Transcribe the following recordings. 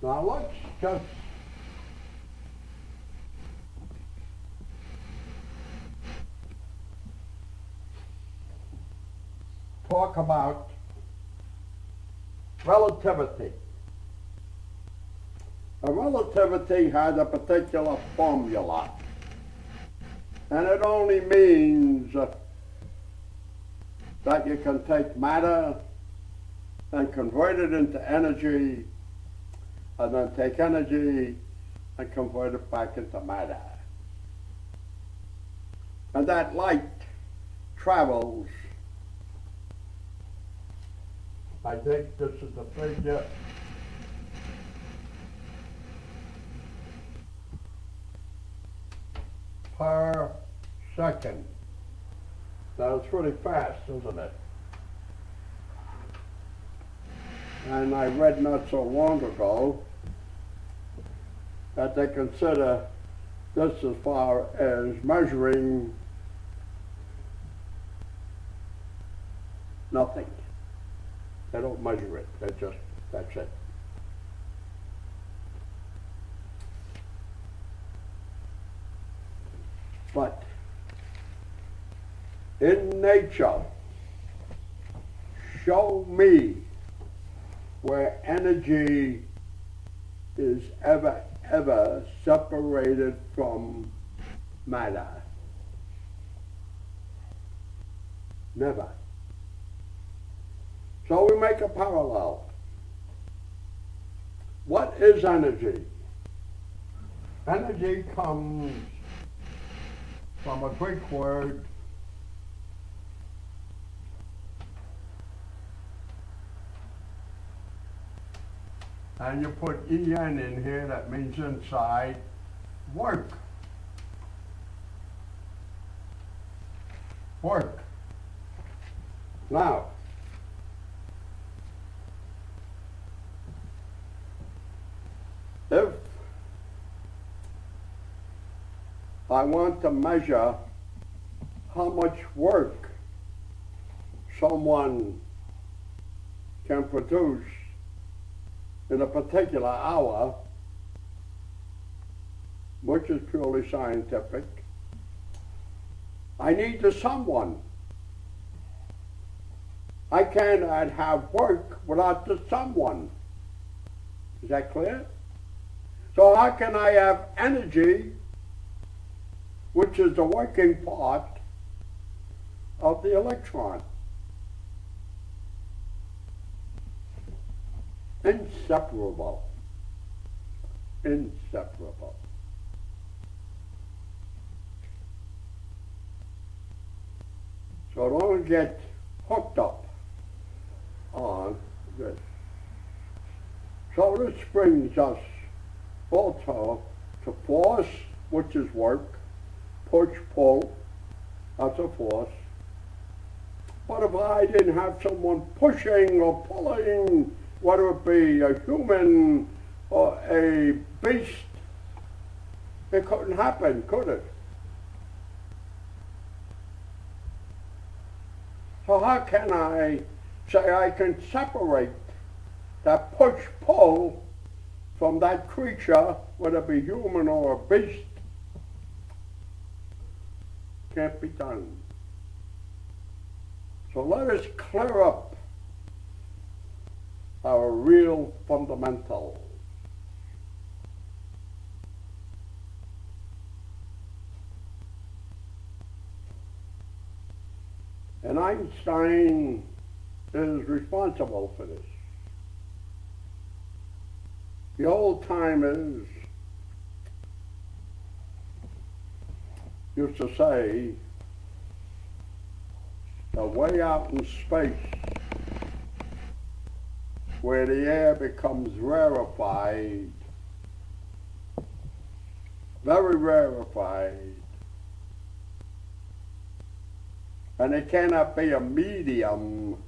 Now let's just talk about relativity. A relativity has a particular formula, and it only means that you can take matter and convert it into energy, and then take energy and convert it back into matter. And that light travels. I think this is the figure. Per second. Now it's pretty fast, isn't it? And I read not so long ago that they consider this as far as measuring nothing. They don't measure it, that's it. But in nature, show me where energy is ever separated from matter. Never. So we make a parallel. What is energy? Energy comes from a Greek word and you put en in here, that means inside, work. Work. Now, if I want to measure how much work someone can produce in a particular hour, which is purely scientific, I need the someone. I cannot have work without the someone. Is that clear? So how can I have energy, which is the working part of the electron? Inseparable. Inseparable. So don't get hooked up on this. So this brings us also to force, which is work, push, pull, that's a force. What if I didn't have someone pushing or pulling, whether it be a human or a beast? It couldn't happen, could it? So how can I say I can separate that push-pull from that creature, whether it be human or a beast? Can't be done. So let us clear up our real fundamentals. And Einstein is responsible for this. The old timers used to say that way out in space, where the air becomes rarefied, very rarefied, and it cannot be a medium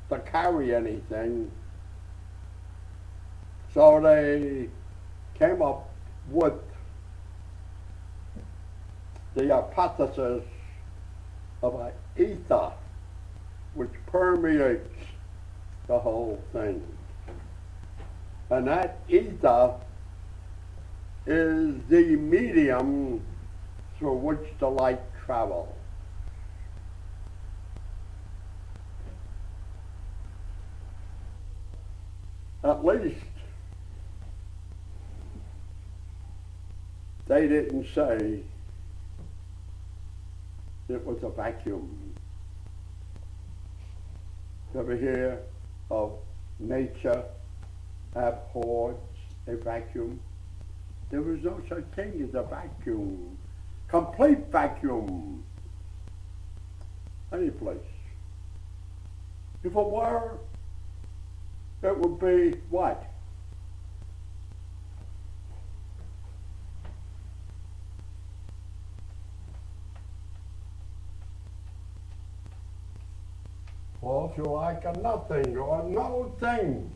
to carry anything. So they came up with the hypothesis of an ether which permeates the whole thing. And that ether is the medium through which the light travels. At least they didn't say it was a vacuum. Ever hear of nature abhors a vacuum? There was no such thing as a vacuum. Complete vacuum. Any place. If it were, it would be what? Well, if you like a nothing or no thing,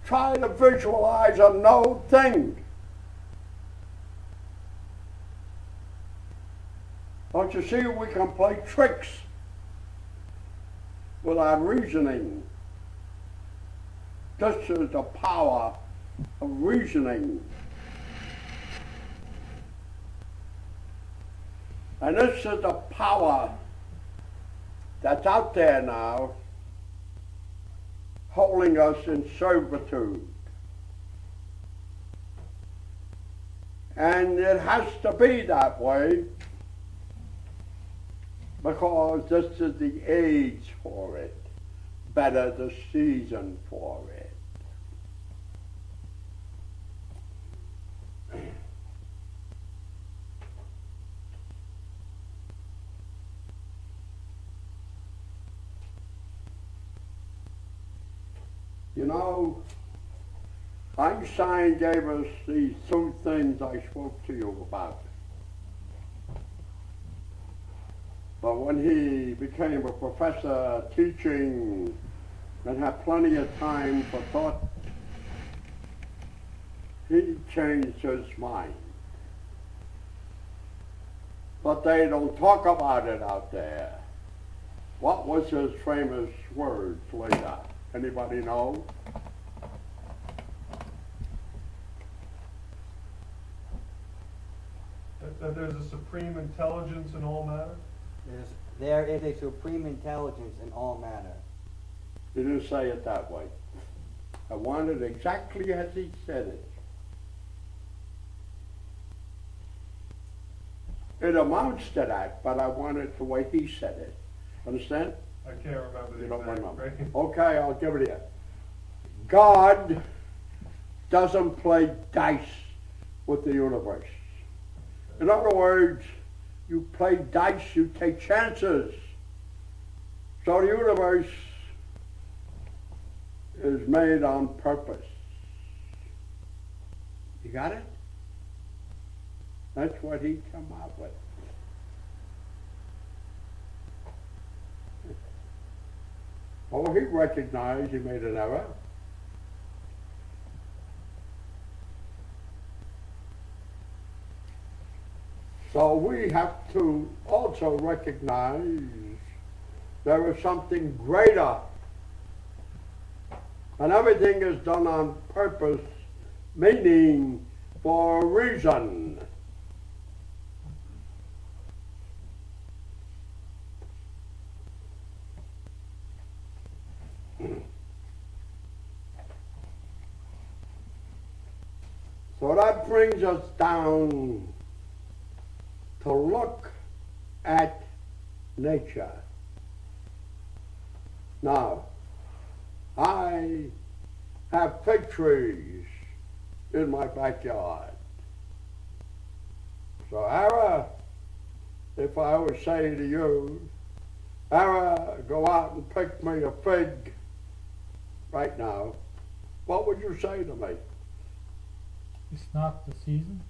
try to visualize a no thing. Don't you see we can play tricks without reasoning? This is the power of reasoning. And this is the power that's out there now, holding us in servitude. And it has to be that way because this is the age for it, better the season for it. You know, Einstein gave us these two things I spoke to you about. But when he became a professor teaching and had plenty of time for thought, he changed his mind. But they don't talk about it out there. What was his famous words later? Anybody know? That there's a supreme intelligence in all matter? There is a supreme intelligence in all matter. He didn't say it that way. I want it exactly as he said it. It amounts to that, but I want it the way he said it. Understand? I can't remember the You don't exact remember. phrase. Okay, I'll give it to you. God doesn't play dice with the universe. In other words, you play dice, you take chances. So the universe is made on purpose. You got it? That's what he come up with. Oh, he recognized he made an error. So we have to also recognize there is something greater. And everything is done on purpose, meaning for a reason. So that brings us down to look at nature. Now, I have fig trees in my backyard. So, Ara, if I would say to you, Ara, go out and pick me a fig right now, what would you say to me? It's not the season.